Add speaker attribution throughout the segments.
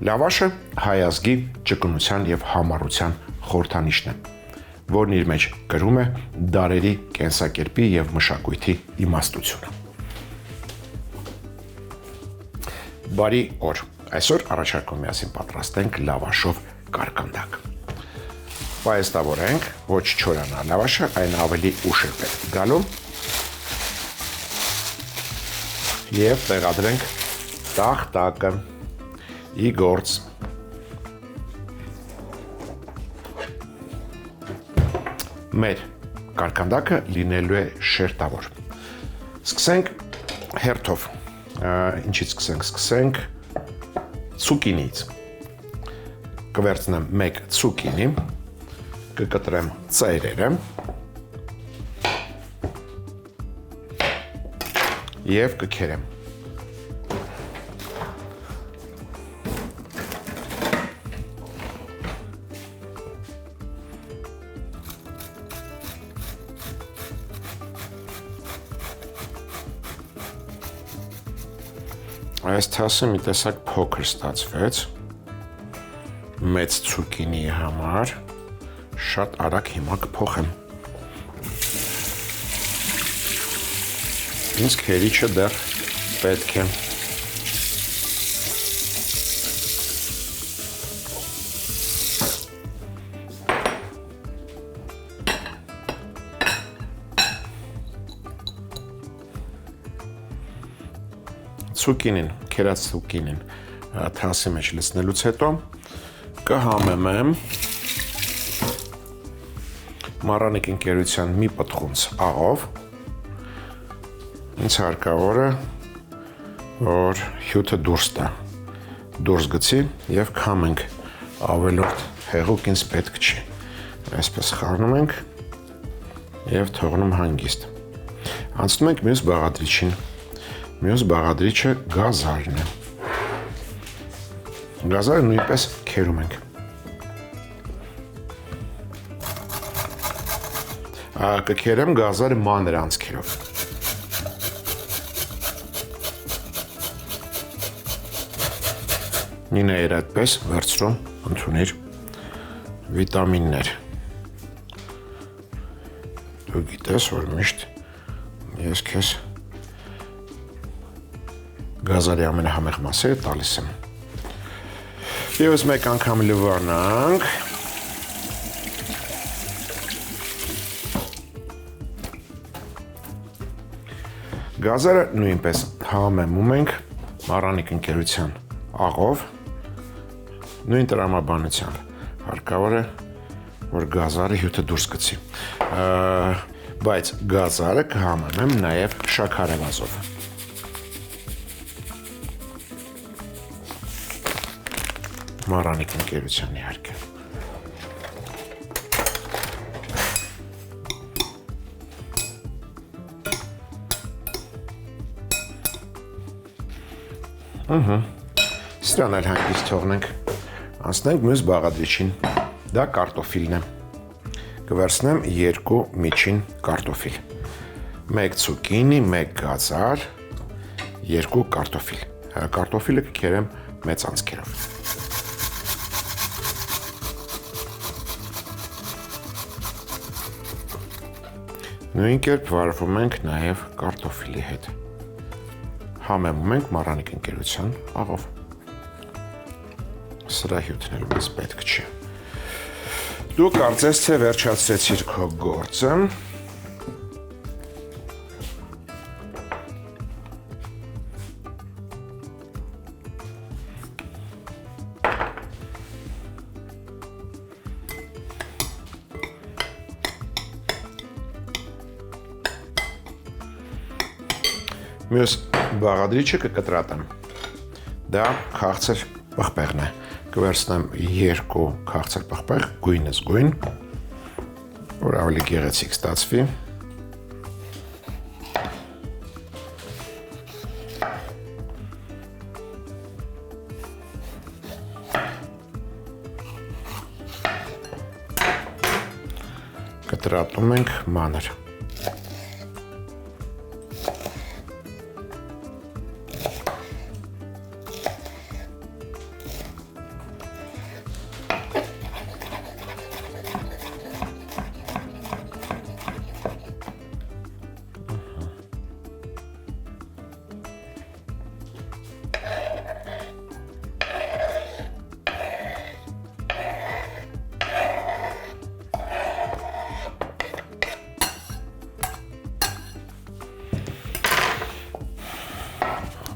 Speaker 1: Լավաշը հայ ազգի ճկունության եւ համառության խորհրդանիշն է, որն իր մեջ կրում է դարերի կենսակերպի եւ մշակույթի իմաստությունը։ Բարի օր։ Այսօր առաջարկում միասին պատրաստենք լավաշով կարկանդակ։ Պայեստավորենք ոչ չորանա լավաշը, այն ավելի ուշ է պետք գալու եւ տեղադրենք տախտակը ի գործ։ Մեր կարկանդակը լինելու է շերտավոր։ Սկսենք հերթով։ Ինչից սկսենք։ Սկսենք ցուկինից։ Կվերցնեմ 1 ցուկինի, կկտրեմ ծայրերը եւ կքերեմ։ Այս թասը մի տեսակ փոքր ստացվեց մեծ ցուկինի համար, շատ արագ հիմա կփոխեմ։ Ինձ քերիչը դեռ պետք է։ Ցուկինին, քերած ցուկինին թասի մեջ լցնելուց հետո կհամեմեմ մառանիկ ընկերության մի պտղունց աղով։ Ինձ հարկավոր է, որ հյութը դուրս գցի եւ քամենք, ավելորդ հեղուկ ինձ պետք չի։ Այսպես խառնում ենք եւ թողնում հանգիստ։ Անցնում ենք մյուս բաղադրիչին։ Մյուս բաղադրիչը գազարն է։ Գազարը նույնպես քերում ենք։ Կքերեմ գազարը մանր անցքերով։ Նինը էր այդպես վերցրում ընդունիր վիտամիններ։ Դու գիտես, որ միշտ ես քեզ գազարի ամենահամեղ մասերը տալիս եմ։ Եվս մեկ անգամ լվանանք։ Գազարը նույնպես համեմում ենք մառանիկ ընկերության աղով, նույն տրամաբանությամբ։ Հարկավոր է, որ գազարը հյութը դուրս գցի։ Բայց գազարը կհամեմեմ նաև շաքարավազով։ Մառանիկ ընկերության իհարկե։ Սրան էլ հանգիստ թողնենք։ Անցնենք մյուս բաղադրիչին։ Դա կարտոֆիլն է։ Կվերցնեմ 2 միջին կարտոֆիլ։ 1 ցուկինի, 1 գազար, 2 կարտոֆիլ։ Կարտոֆիլը կքերեմ մեծ անցքերով։ Նույն կերպ վարվում ենք նաև կարտոֆիլի հետ։ Համեմում ենք մառանիկ ընկերության աղով։ Սրա հյութն էլ մեզ պետք չի։ Դու կարծես թե վերջացրեցիր քո գործը։ Մյուս բաղադրիչը կկտրատեմ։ Դա քաղցր պղպեղն է։ Կվերցնեմ 2 քաղցր պղպեղ, գույնս գույն, որ ավելի գեղեցիկ ստացվի։ Կտրատում ենք մանր։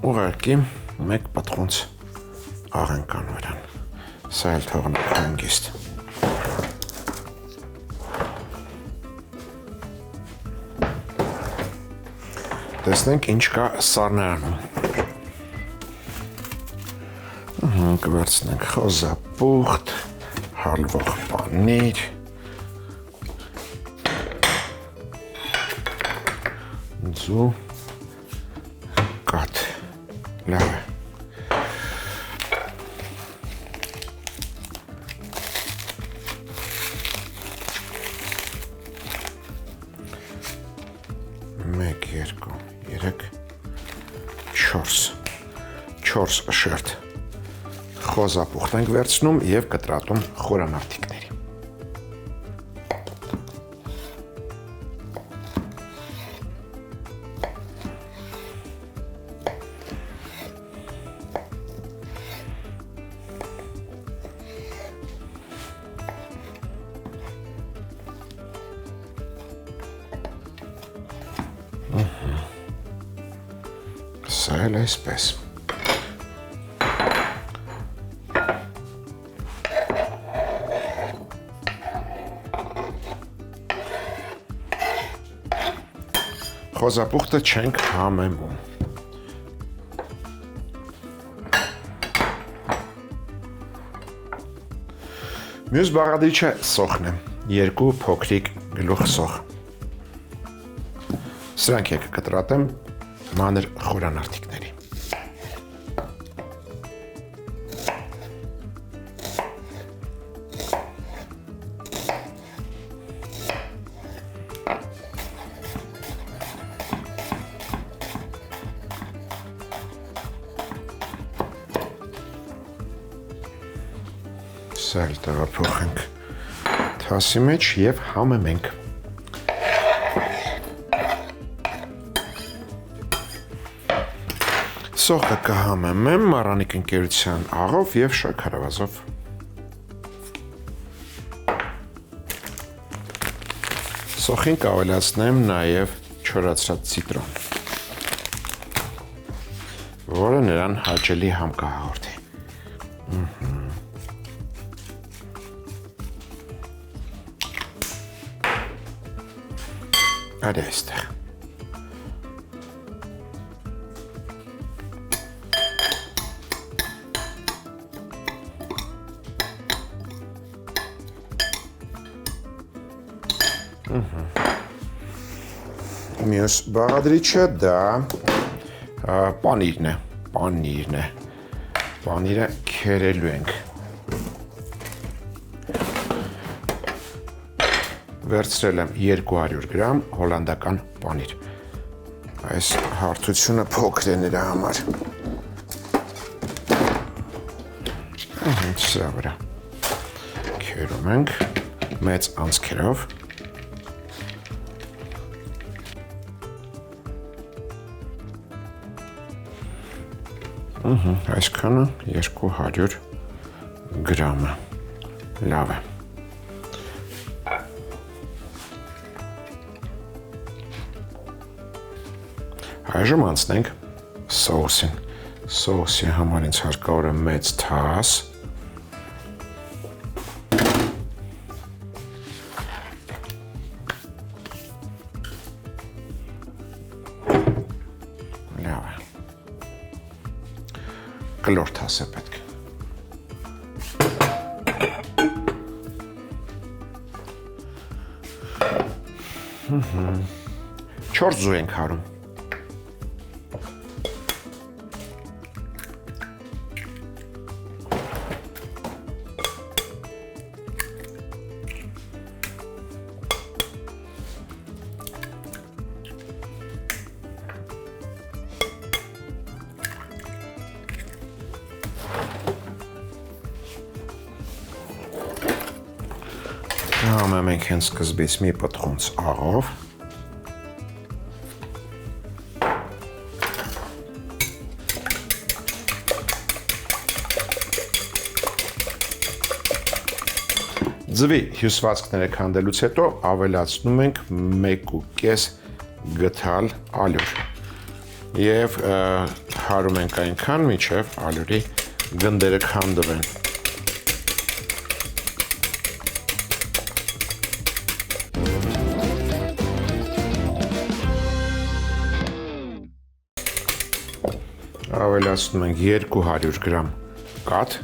Speaker 1: ուղարկի մեկ պատխոնց աղենկան վրան, սա էլ թողնենք հանգիստ։ Տեսնենք ինչ կա սառնարանում։ Կվերցնենք խոզապուխտ, հալվող պանիր, ձու, կաթ, լավ է։ Մեկ, երկու, երեք, չորս շերտ խոզապուխտ ենք վերցնում և կտրատում խորանարդիկների։ Սա էլ այսպես։ Խոզապուխտը չենք համեմում։ Մյուս բաղադրիչը սոխն է, երկու փոքրիկ գլուխ սոխ։ Սրանք եկը կտրատեմ մանր խորանարդիկների։ Սա էլ տեղափոխենք թասի մեջ և համեմենք։ Սոխը կհամեմեմ մառանիկ ընկերության աղով և շաքարավազով։ Սոխին կավելացնեմ նաև չորացրած ցիտրոն, որը նրան հաճելի համ կհաղորդի։ Արի այստեղ։ Մյուս բաղադրիչը դա պանիրն է։ Պանիրը քերելու ենք։ Վերցրել եմ 200 գրամ հոլանդական պանիր։ Այս հարթությունը փոքր է նրա համար։ Սրա վրա քերում ենք մեծ անցքերով։ Այսքանը 200 գրամը, լավ է։ Այժմ անցնենք սոուսին։ Սոուսի համար ինձ հարկավոր է մեծ թաս։ Լավ է։ Կլոր թաս է պետք։ Չորս ձու ենք հարում։ Համեմենք հենց սկզբից մի պտղունց աղով։ Ձվի հյուսվածքները քանդելուց հետո ավելացնում ենք 1.5 գթալ ալյուր և քարում ենք այնքան, մինչև ալյուրի գնդերը քանդվեն։ Ավելացնում ենք 200 գրամ կաթ,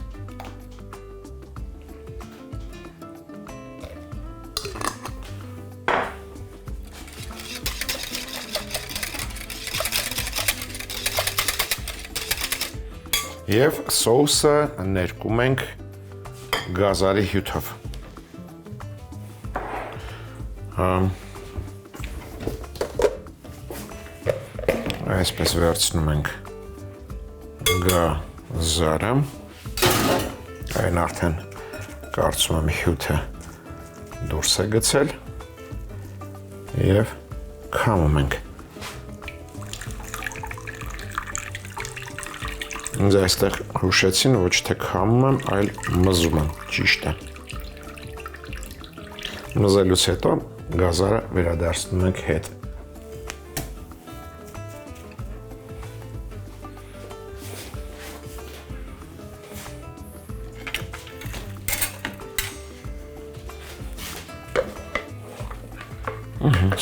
Speaker 1: և սոուսը ներկում ենք գազարի հյութով։ Այսպես վերցնում ենք գազարը, այն արդեն կարծում եմ հյութը դուրս է գցել և քամում ենք։ Ինձ այստեղ հուշեցին, ոչ թե քամում եմ, այլ մզում եմ, ճիշտ է։ Մզելուց հետո գազարը վերադարձնում ենք հետ։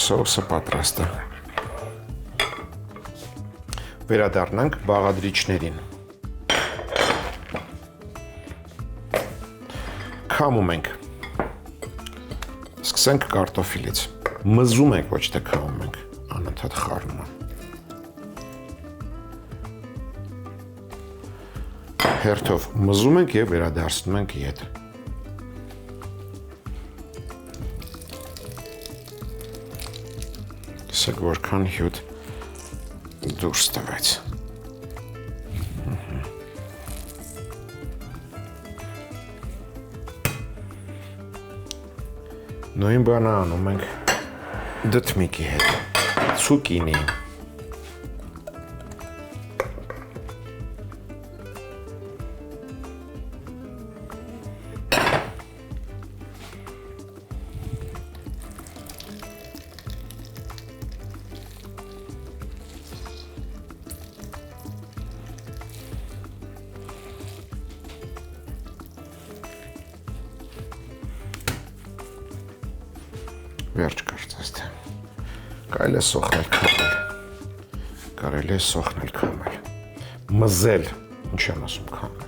Speaker 1: Սոուսը պատրաստ է։ Վերադառնանք բաղադրիչներին։ Քամում ենք։ Սկսենք կարտոֆիլից։ Մզում ենք, ոչ թե քամում ենք, անընդհատ խառնում եմ։ Հերթով մզում ենք և վերադարձնում ենք ետ։ Տեսեք, որքան հյութ դուրս տվեց։ Նույն բանը անում ենք դդմիկի հետ, ցուկինի։ Վերջ կարծես թե։ Կարելի է սոխնել քամել։ Կարելի է սոխնել քամել։ Մզել, ինչ եմ ասում քամել։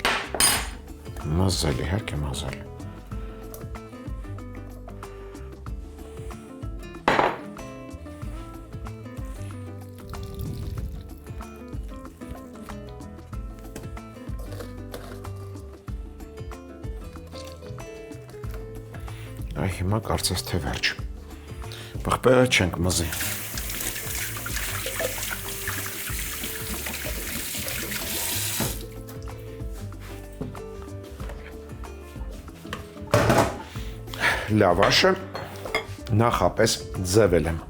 Speaker 1: Մզել, իհարկե մզել։ Այ հիմա կարծես թե վերջ։ Պղպեղը չենք մզի։ Լավաշը նախապես ձևել եմ։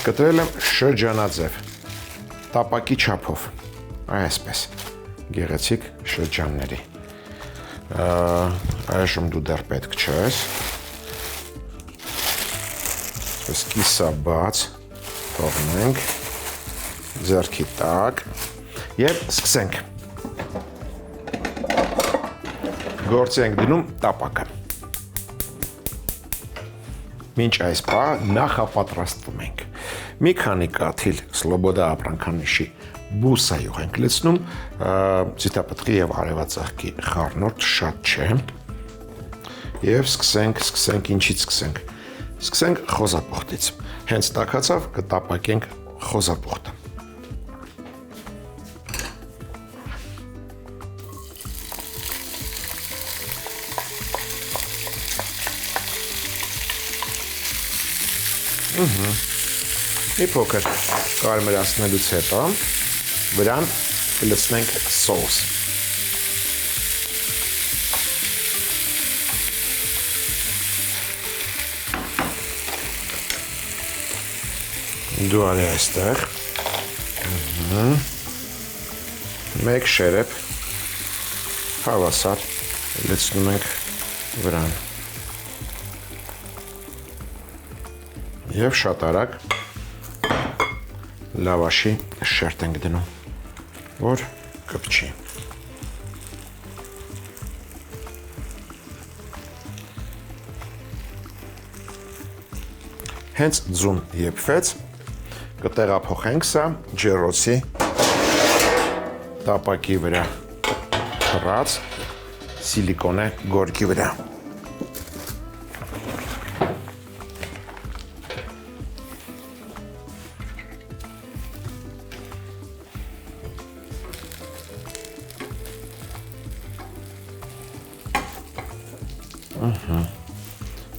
Speaker 1: Կտրել եմ շրջանաձև, տապակի չափով, այսպես։ Գեղեցիկ շրջանների։ Այժմ դու դեռ պետք չես։ Այսպես կիսաբաց թողնենք ձեռքի տակ և սկսենք։ Գործի ենք դնում տապակը։ Մինչ այս պահ նախապատրաստվում ենք։ Մի քանի կաթիլ Սլոբոդա ապրանքանիշի բուսայով ենք լցնում, ձիթապտղի և արևածաղկի խառնուրդ շատ չէ։ Եվ սկսենք ինչից սկսենք։ Սկսենք խոզապուխտից։ Հենց տաքացավ կտապակենք խոզապուխտը։ Մի փոքր կարմրացնելուց հետո վրան կլցնենք սոուս։ Դու արի այստեղ։ Մեկ շերեփ հավասար լցնում ենք վրան։ Եվ շատ արագ լավաշի շերտ ենք դնում, որ կպչի։ Հենց ձուն եփվեց, կտեղափոխենք սա ջեռոցի տապակի վրա թռած սիլիկոնե գորգի վրա։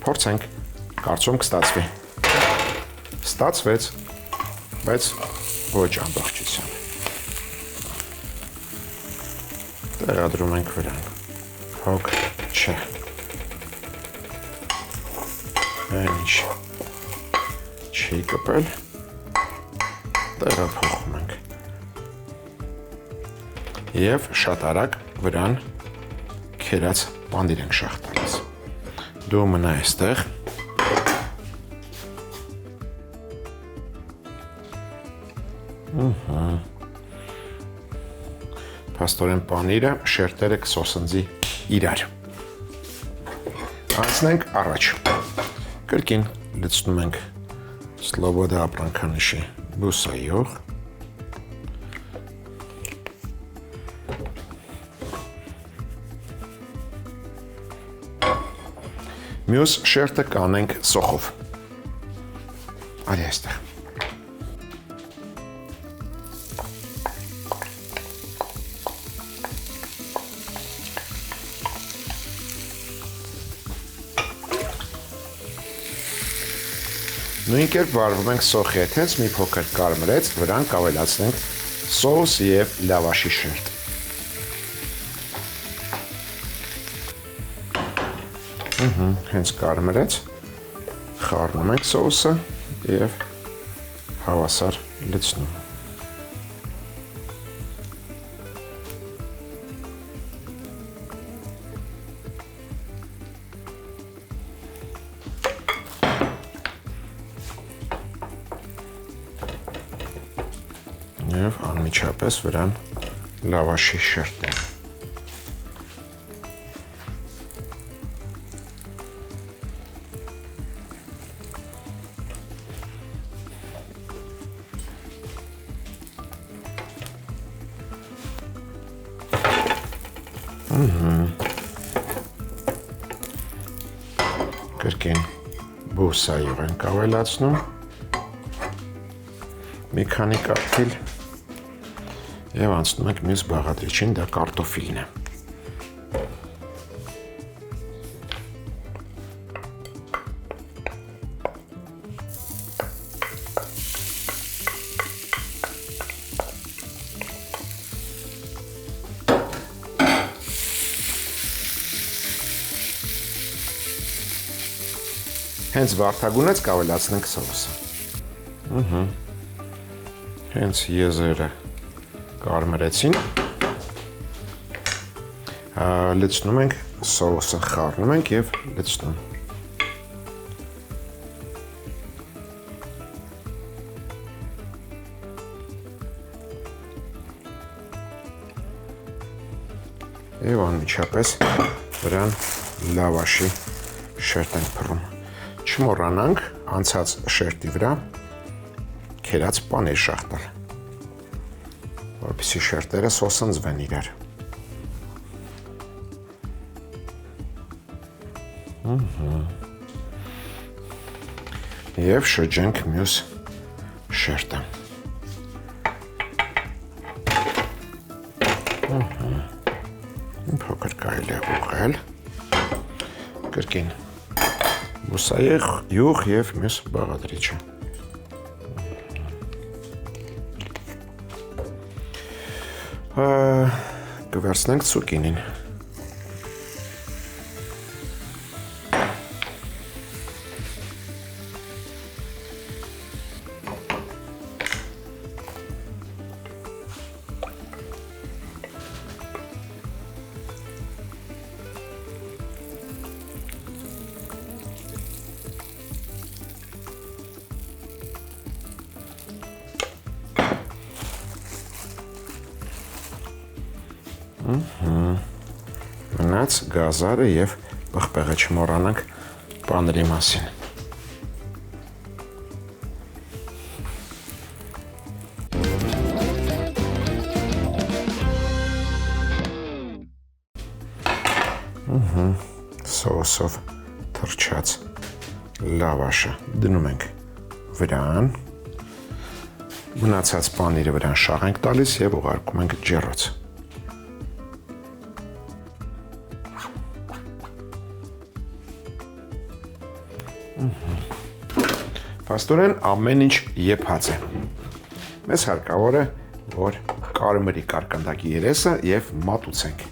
Speaker 1: Փորձենք, կարծում կստացվի։ Ստացվեց, բայց ոչ ամբողջությամբ։ Տեղադրում ենք վրան։ Հոգ չէ։ Այնինչ չի կպել, տեղափոխում ենք։ Եվ շատ արագ վրան քերած պանդիր ենք շաղ տալիս։ Դու մնա այստեղ։ Փաստորեն պանիրը շերտերը կսոսնձի իրար։ Անցնենք առաջ։ Կրկին լցնում ենք Սլոբոդա ապրանքանիշի բուսայող։ Մյուս շերտը կանենք սոխով։ Արի այստեղ։ Նույն կերպ վարվում ենք սոխի հետ, հենց մի փոքր կարմրեց, վրան կավելացնենք սոուս և լավաշի շերտ։ Հենց կարմրեց, խառնում ենք սոուսը և հավասար լցնում։ Եվ անմիջապես վրան լավաշի շերտն։ Կրկին բուսայով ենք ավելացնում, մի քանի կաթիլ և անցնում ենք մյուս բաղադրիչին, դա կարտոֆիլն է։ Հենց վարդագունեց կավելացնենք սոուսը։ Հենց եզերը կարմրեցին, լցնում ենք սոուսը, խառնում ենք և լցնում։ Եվ անմիջապես վրան լավաշի շերտ ենք փռում։ Չմոռանանք անցած շերտի վրա քերած պանիր շաղ տալ, որպեսզի շերտերը սոսնձվեն իրար։ Եվ շրջենք մյուս շերտը։ Փոքր կարելի է ուղղել, կրկին բուսայեղ, յուղ և մյուս բաղադրիչը։ Կվերցնենք ցուկինին։ Մնաց գազարը եւ պղպեղը չմոռանանք բաների մասին։ Սոսով թրջած լավաշը դնում ենք վրան, մնացած պանիրը վրան շաղ ենք տալիս եւ ուղարկում ենք ջեռոց։ Փաստորեն ամեն ինչ եփած է։ Մեզ հարկավոր է, որ կարմրի կարկանդակի երեսը եւ մատուցենք։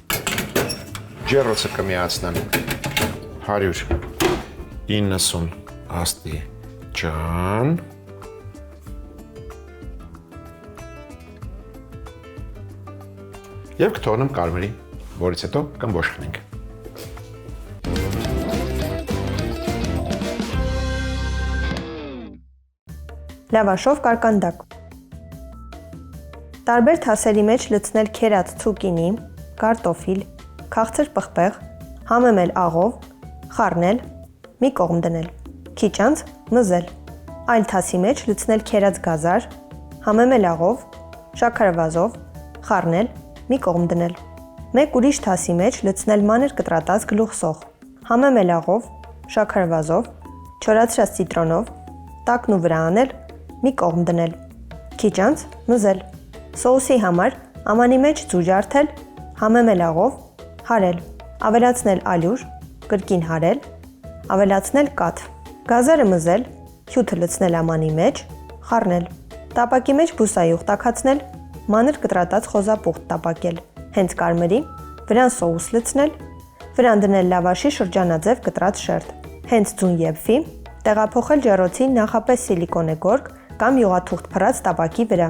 Speaker 1: Ջեռոցը կմիացնենք 190 աստիճան։ Եվ կթողնեմ կարմրի, որից հետո կմբոշխնենք։
Speaker 2: Լավաշով կարկանդակ։ Տարբեր թասերի մեջ լցնել քերած ցուկինի, կարտոֆիլ, քաղցր պղպեղ, համեմել աղով, խառնել, մի կողմ դնել, քիչ անց մզել։ Այլ թասի մեջ լցնել քերած գազար, համեմել աղով, շաքարավազով, խառնել, մի կողմ դնել։ Մեկ ուրիշ թասի մեջ լցնել մանր կտրատած գլուխսող, համեմել աղով, շաքարավազով, չորացրած ցիտրոնով, տակն ու վրա անել, մի կողմ դնել, քիչ անց մզել։ Սոուսի համար ամանի մեջ ձուժ արդել, համեմել աղով, հարել, ավելացնել ալյուր, կրկին հարել, ավելացնել կաթ, գազարը մզել, հյութը լցնել ամանի մեջ, խառնել, տապակի մեջ բուսայուղ տաքացնել, մանր կտրատած խոզապուղտ տապակել, հենց կարմրի, վրան սոուս լցնել, վրան դնել լավաշի շրջանաձև կտրած շերտ, հենց ձուն եփվի, տեղափոխել ջեռոցի նախապես սիլիկոնե գորգ կամ յուղաթուղթ փռած տապակի վրա,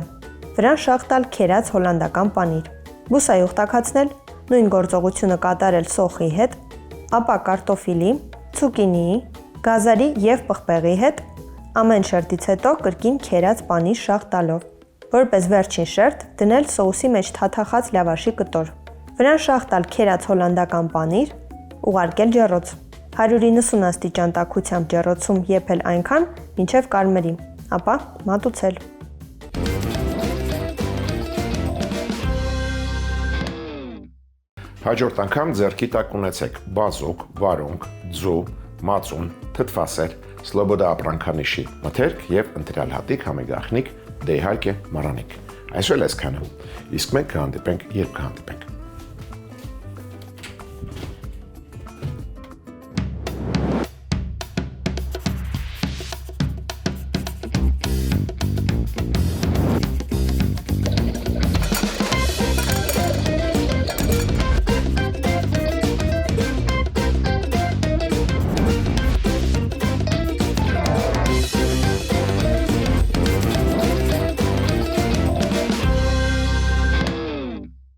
Speaker 2: վրան շաղ տալ քերած հոլանդական պանիր, բուսայուղ տաքացնել, նույն գործողությունը կատարել սոխի հետ, ապա կարտոֆիլի, ցուկինիի, գազարի եւ պղպեղի հետ, ամեն շերտից հետո կրկին քերած պանիր շաղ տալով, որպես վերջին շերտ դնել սոուսի մեջ թաթախած լավաշի կտոր, վրան շաղ տալ քերած հոլանդական պանիր, ուղարկել ջեռոց, 190 աստիճան տաքությամբ ջեռոցում եփել այնքան, մինչև կարմրի, ապա մատուցել։
Speaker 1: Հաջորդ անգամ ձեռքի տակ ունեցեք բազուկ, վարունգ, ձու, մածուն, թթվասեր, սլոբոդա ապրանքանիշի մթերք եւ ընտրյալ հատիկ համեգախնիկ, դե իհարկե մարանիկ։ Այսօր այսքանը։ Իսկ մենք կհանդիպենք, երբ կհանդիպենք։